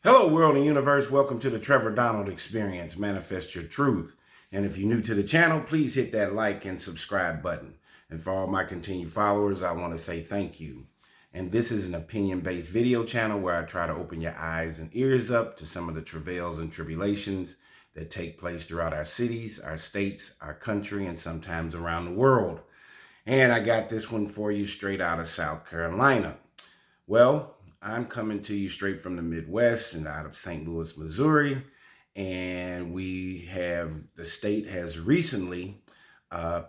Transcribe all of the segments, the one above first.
Hello, world and universe. Welcome to the Trevor Donald Experience. Manifest your truth. And if you're new to the channel, please hit that like and subscribe button. And for all my continued followers, I want to say thank you. And this is an opinion-based video channel where I try to open your eyes and ears up to some of the travails and tribulations that take place throughout our cities, our states, our country, and sometimes around the world. And I got this one for you straight out of South Carolina. Well, I'm coming to you straight from the Midwest and out of St. Louis, Missouri. And the state has recently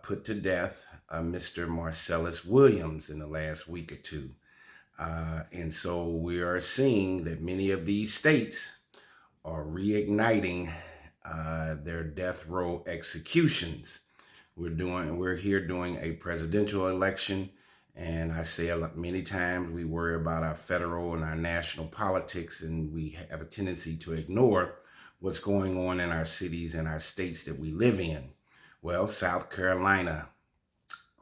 put to death Mr. Marcellus Williams in the last week or two. And so we are seeing that many of these states are reigniting their death row executions. We're here doing a presidential election. And I say many times we worry about our federal and our national politics, and we have a tendency to ignore what's going on in our cities and our states that we live in. Well, South Carolina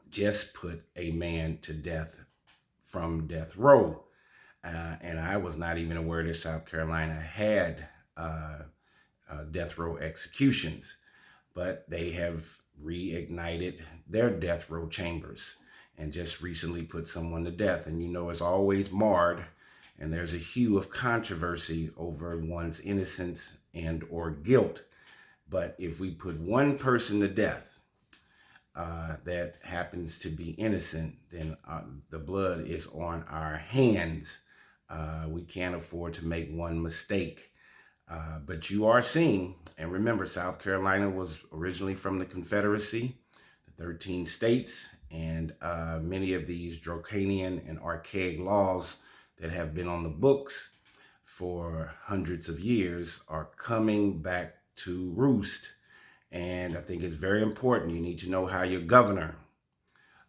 just put a man to death from death row. And I was not even aware that South Carolina had death row executions, but they have reignited their death row chambers and just recently put someone to death. And you know, it's always marred, and there's a hue of controversy over one's innocence and or guilt. But if we put one person to death that happens to be innocent, then the blood is on our hands. We can't afford to make one mistake. But you are seeing, and remember, South Carolina was originally from the Confederacy, the 13 states, and many of these draconian and archaic laws that have been on the books for hundreds of years are coming back to roost. And I think it's very important. You need to know how your governor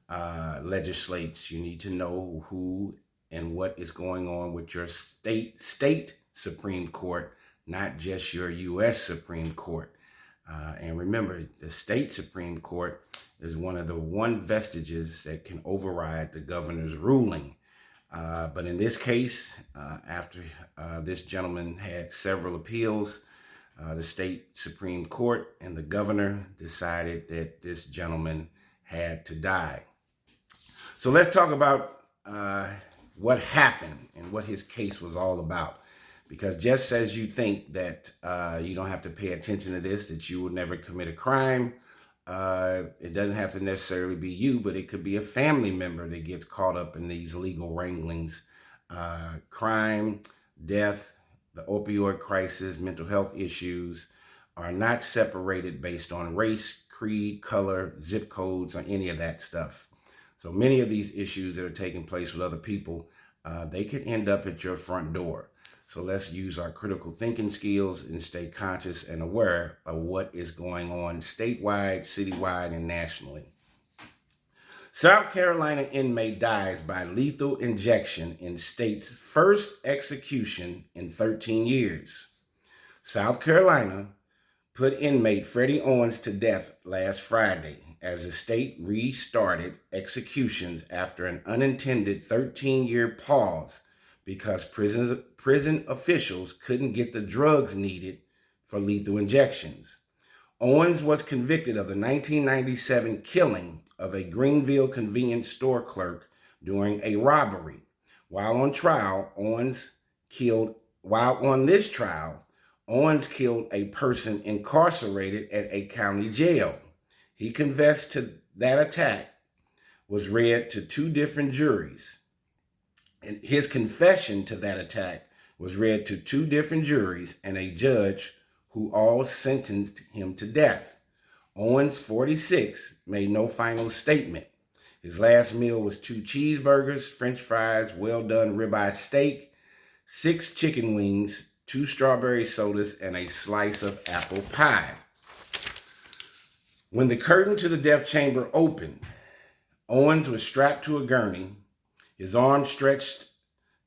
legislates. You need to know who and what is going on with your state Supreme Court, not just your U.S. Supreme Court. And remember, the state Supreme Court is one of the vestiges that can override the governor's ruling. But in this case, after this gentleman had several appeals, the state Supreme Court and the governor decided that this gentleman had to die. So let's talk about what happened and what his case was all about. Because just as you think that you don't have to pay attention to this, that you will never commit a crime, it doesn't have to necessarily be you, but it could be a family member that gets caught up in these legal wranglings. Crime, death, the opioid crisis, mental health issues are not separated based on race, creed, color, zip codes, or any of that stuff. So many of these issues that are taking place with other people, they could end up at your front door. So let's use our critical thinking skills and stay conscious and aware of what is going on statewide, citywide, and nationally. South Carolina inmate dies by lethal injection in state's first execution in 13 years. South Carolina put inmate Freddie Owens to death last Friday as the state restarted executions after an unintended 13-year pause because prison officials couldn't get the drugs needed for lethal injections. Owens was convicted of the 1997 killing of a Greenville convenience store clerk during a robbery. While on this trial, Owens killed a person incarcerated at a county jail. He confessed to that attack was read to two different juries. And his confession to that attack was read to two different juries and a judge who all sentenced him to death. Owens, 46, made no final statement. His last meal was 2 cheeseburgers, french fries, well-done ribeye steak, 6 chicken wings, 2 strawberry sodas, and a slice of apple pie. When the curtain to the death chamber opened, Owens was strapped to a gurney, his arms stretched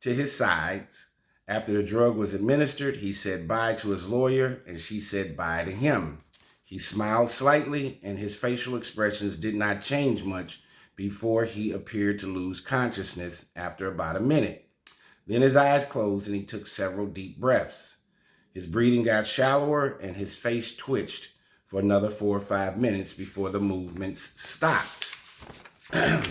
to his sides. After the drug was administered, he said bye to his lawyer, and she said bye to him. He smiled slightly, and his facial expressions did not change much before he appeared to lose consciousness after about a minute. Then his eyes closed and he took several deep breaths. His breathing got shallower and his face twitched for another 4 or 5 minutes before the movements stopped. A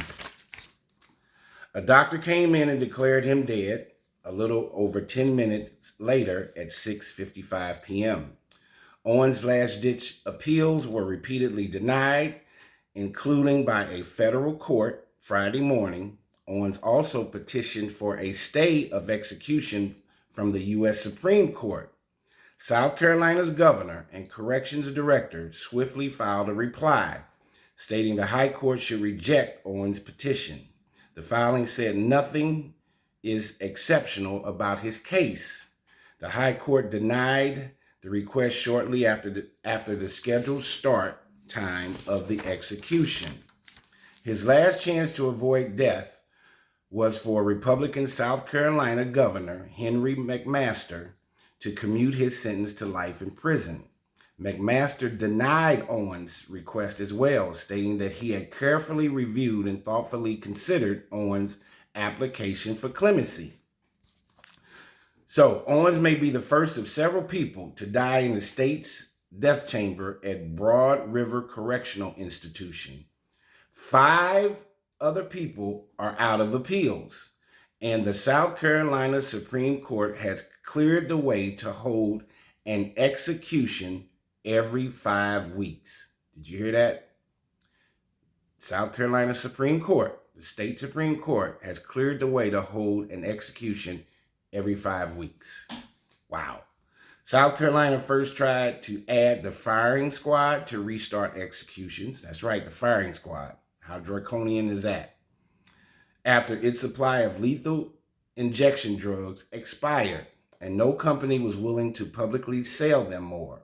doctor came in and declared him dead a little over 10 minutes later at 6:55 p.m. Owens' last-ditch appeals were repeatedly denied, including by a federal court Friday morning. Owens also petitioned for a stay of execution from the U.S. Supreme Court. South Carolina's governor and corrections director swiftly filed a reply, stating the High Court should reject Owens' petition. The filing said nothing is exceptional about his case. The High Court denied the request shortly after the scheduled start time of the execution. His last chance to avoid death was for Republican South Carolina Governor Henry McMaster to commute his sentence to life in prison. McMaster denied Owens' request as well, stating that he had carefully reviewed and thoughtfully considered Owens' application for clemency. So, Owens may be the first of several people to die in the state's death chamber at Broad River Correctional Institution. 5 other people are out of appeals, and the South Carolina Supreme Court has cleared the way to hold an execution every 5 weeks. Did you hear that? South Carolina Supreme Court, the state Supreme Court, has cleared the way to hold an execution every 5 weeks. Wow. South Carolina first tried to add the firing squad to restart executions. That's right, the firing squad. How draconian is that? After its supply of lethal injection drugs expired and no company was willing to publicly sell them more.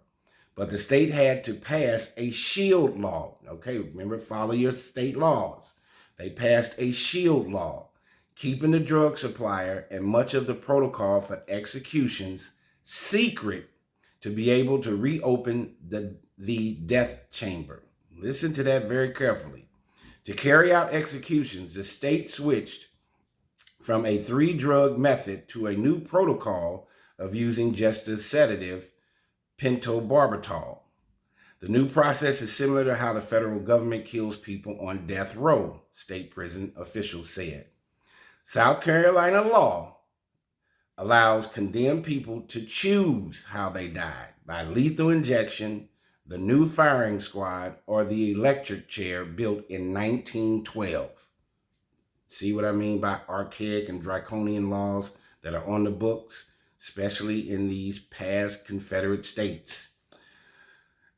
But the state had to pass a shield law. Okay, remember, follow your state laws. They passed a shield law, keeping the drug supplier and much of the protocol for executions secret to be able to reopen the death chamber. Listen to that very carefully. To carry out executions, the state switched from a 3-drug method to a new protocol of using just a sedative, pentobarbital. The new process is similar to how the federal government kills people on death row, state prison officials said. South Carolina law allows condemned people to choose how they die by lethal injection, the new firing squad, or the electric chair built in 1912. See what I mean by archaic and draconian laws that are on the books, especially in these past Confederate states.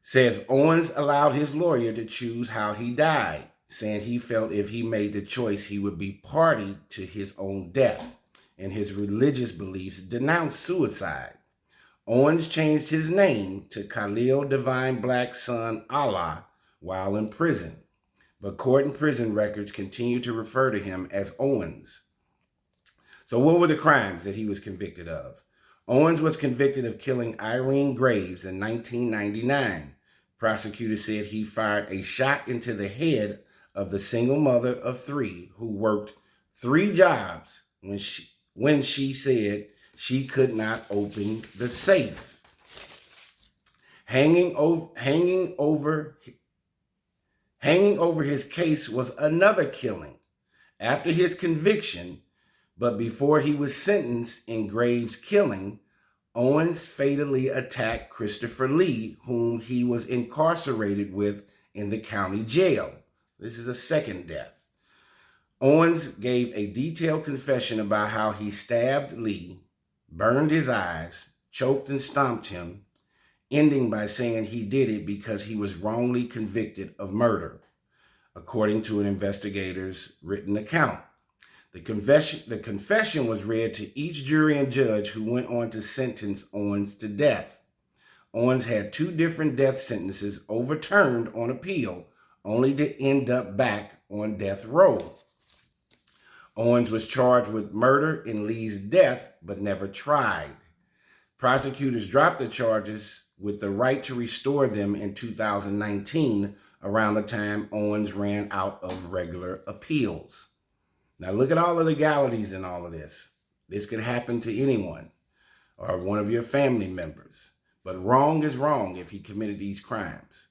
Says Owens allowed his lawyer to choose how he died, saying he felt if he made the choice, he would be party to his own death, and his religious beliefs denounced suicide. Owens changed his name to Khalil Divine Black Son Allah while in prison, but court and prison records continue to refer to him as Owens. So what were the crimes that he was convicted of? Owens was convicted of killing Irene Graves in 1999. Prosecutors said he fired a shot into the head of the single mother of 3 who worked 3 jobs when she said she could not open the safe. Hanging over his case was another killing. After his conviction, but before he was sentenced in Graves' killing, Owens fatally attacked Christopher Lee, whom he was incarcerated with in the county jail. This is a second death. Owens gave a detailed confession about how he stabbed Lee, burned his eyes, choked and stomped him, ending by saying he did it because he was wrongly convicted of murder, according to an investigator's written account. The confession was read to each jury and judge who went on to sentence Owens to death. Owens had 2 different death sentences overturned on appeal, only to end up back on death row. Owens was charged with murder in Lee's death, but never tried. Prosecutors dropped the charges with the right to restore them in 2019, around the time Owens ran out of regular appeals. Now look at all the legalities in all of this. This could happen to anyone or one of your family members. But wrong is wrong if he committed these crimes.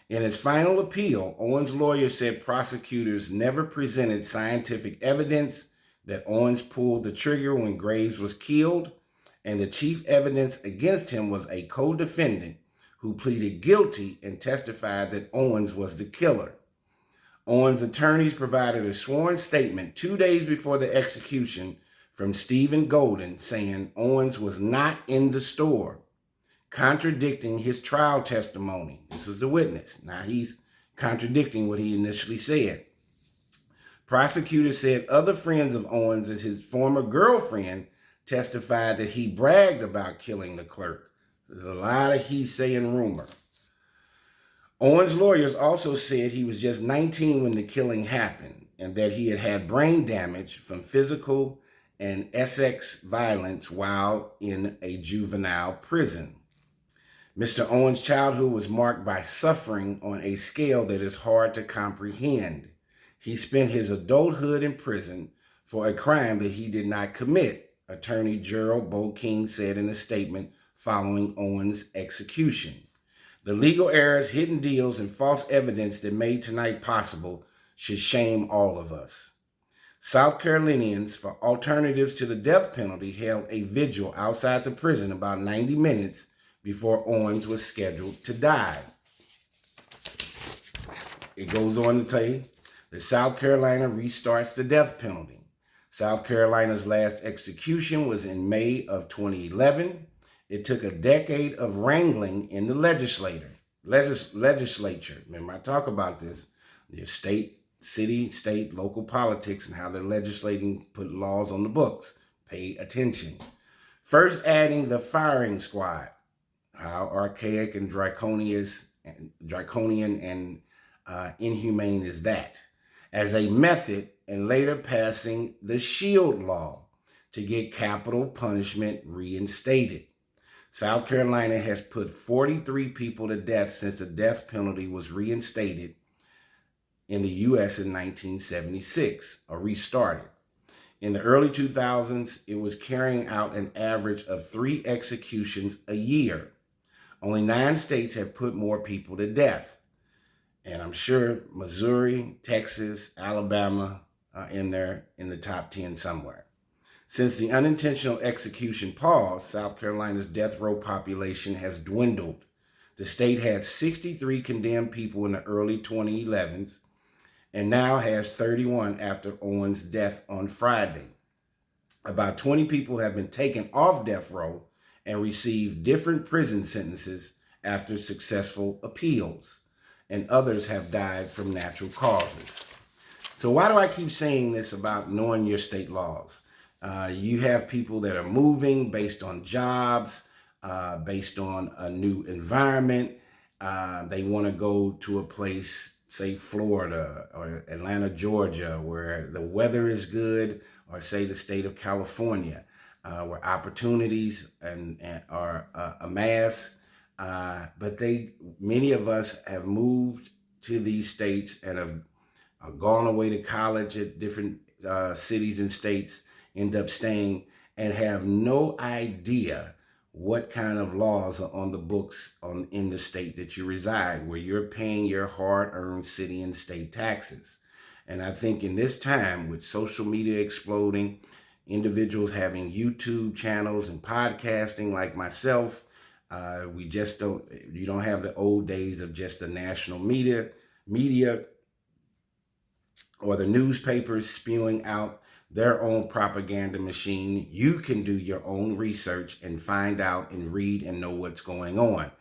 In his final appeal, Owens' lawyer said prosecutors never presented scientific evidence that Owens pulled the trigger when Graves was killed, and the chief evidence against him was a co-defendant who pleaded guilty and testified that Owens was the killer. Owens' attorneys provided a sworn statement 2 days before the execution from Stephen Golden saying Owens was not in the store, contradicting his trial testimony. This was the witness. Now he's contradicting what he initially said. Prosecutors said other friends of Owens and his former girlfriend testified that he bragged about killing the clerk. There's a lot of he say and rumor. Owens' lawyers also said he was just 19 when the killing happened and that he had had brain damage from physical and sex violence while in a juvenile prison. Mr. Owens' childhood was marked by suffering on a scale that is hard to comprehend. He spent his adulthood in prison for a crime that he did not commit, Attorney Gerald Boking said in a statement following Owens' execution. The legal errors, hidden deals, and false evidence that made tonight possible should shame all of us. South Carolinians for Alternatives to the Death Penalty held a vigil outside the prison about 90 minutes before Owens was scheduled to die. It goes on to say that South Carolina restarts the death penalty. South Carolina's last execution was in May of 2011. It took a decade of wrangling in the legislature. Remember, I talk about this, your state, city, state, local politics and how they're legislating, put laws on the books. Pay attention. First adding the firing squad. How archaic and draconian and inhumane is that? As a method, and later passing the Shield Law to get capital punishment reinstated. South Carolina has put 43 people to death since the death penalty was reinstated in the U.S. in 1976, or restarted. In the early 2000s, it was carrying out an average of 3 executions a year. Only 9 states have put more people to death. And I'm sure Missouri, Texas, Alabama are in the top 10 somewhere. Since the unintentional execution pause, South Carolina's death row population has dwindled. The state had 63 condemned people in the early 2011s and now has 31 after Owens' death on Friday. About 20 people have been taken off death row and received different prison sentences after successful appeals, and others have died from natural causes. So why do I keep saying this about knowing your state laws? You have people that are moving based on jobs, based on a new environment. They want to go to a place, say Florida or Atlanta, Georgia, where the weather is good, or say the state of California, where opportunities are amassed. But many of us have moved to these states and have gone away to college at different cities and states, end up staying and have no idea what kind of laws are on the books in the state that you reside, where you're paying your hard-earned city and state taxes. And I think in this time, with social media exploding, individuals having YouTube channels and podcasting like myself, you don't have the old days of just the national media or the newspapers spewing out their own propaganda machine. You can do your own research and find out and read and know what's going on.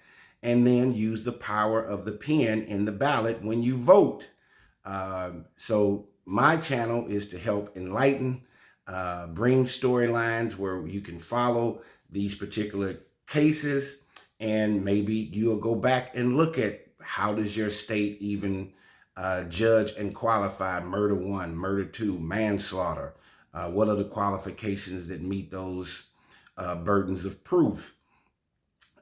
And then use the power of the pen in the ballot when you vote. So my channel is to help enlighten, bring storylines where you can follow these particular cases, and maybe you'll go back and look at how does your state even judge and qualify murder 1, murder 2, manslaughter. What are the qualifications that meet those burdens of proof?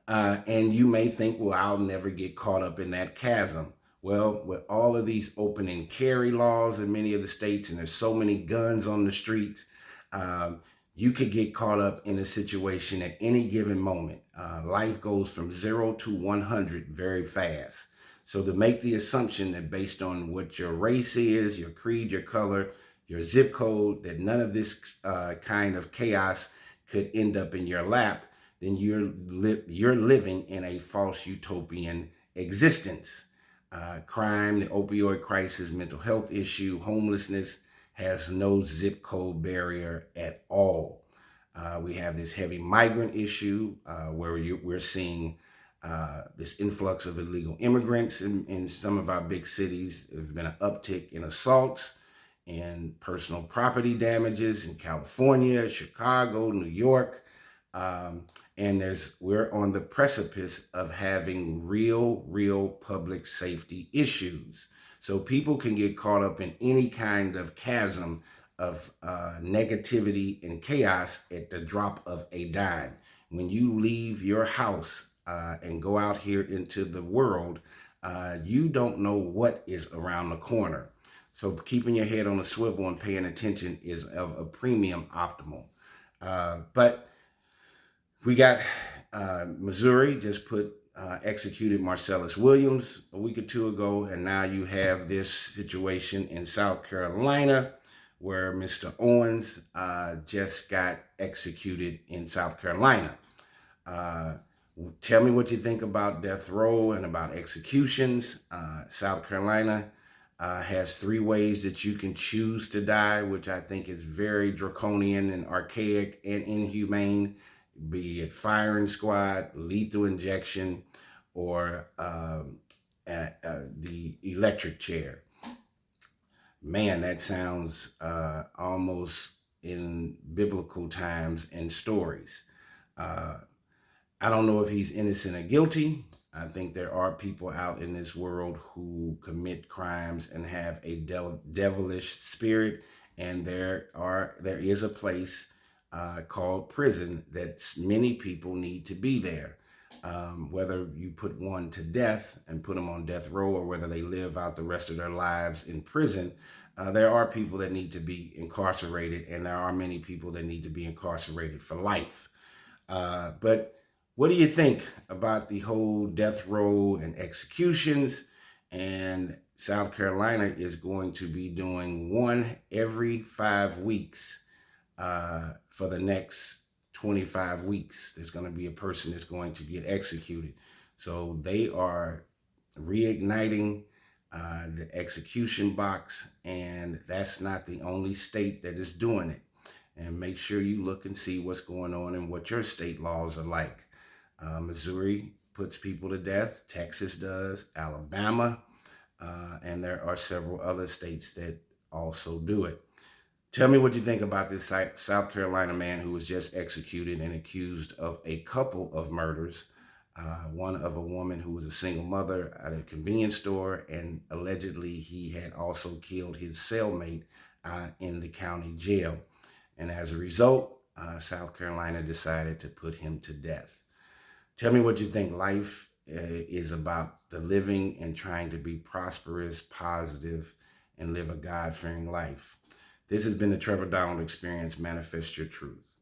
And you may think, well, I'll never get caught up in that chasm. Well, with all of these open and carry laws in many of the states, and there's so many guns on the streets, You could get caught up in a situation at any given moment. Life goes from 0 to 100 very fast. So to make the assumption that based on what your race is, your creed, your color, your zip code, that none of this kind of chaos could end up in your lap, then you're living in a false utopian existence. Crime, the opioid crisis, mental health issue, homelessness has no zip code barrier at all. We have this heavy migrant issue where we're seeing this influx of illegal immigrants in some of our big cities. There's been an uptick in assaults and personal property damages in California, Chicago, New York. And we're on the precipice of having real public safety issues. So people can get caught up in any kind of chasm of negativity and chaos at the drop of a dime. When you leave your house and go out here into the world, you don't know what is around the corner. So keeping your head on a swivel and paying attention is of a premium optimal. But we got Missouri just executed Marcellus Williams a week or two ago, and now you have this situation in South Carolina where Mr. Owens just got executed in South Carolina. Tell me what you think about death row and about executions. South Carolina has 3 ways that you can choose to die, which I think is very draconian and archaic and inhumane, be it firing squad, lethal injection, or the electric chair. Man, that sounds almost in biblical times and stories. I don't know if he's innocent or guilty. I think there are people out in this world who commit crimes and have a devilish spirit, and there is a place called prison that many people need to be there. Whether you put one to death and put them on death row, or whether they live out the rest of their lives in prison, there are people that need to be incarcerated, and there are many people that need to be incarcerated for life. But what do you think about the whole death row and executions? And South Carolina is going to be doing one every 5 weeks for the next 25 weeks. There's going to be a person that's going to get executed. So they are reigniting the execution box, and that's not the only state that is doing it. And make sure you look and see what's going on and what your state laws are like. Missouri puts people to death. Texas does. Alabama. And there are several other states that also do it. Tell me what you think about this South Carolina man who was just executed and accused of a couple of murders. One of a woman who was a single mother at a convenience store, and allegedly he had also killed his cellmate in the county jail. And as a result, South Carolina decided to put him to death. Tell me what you think. Life is about the living and trying to be prosperous, positive, and live a God-fearing life. This has been the Trevor Donald Experience. Manifest your truth.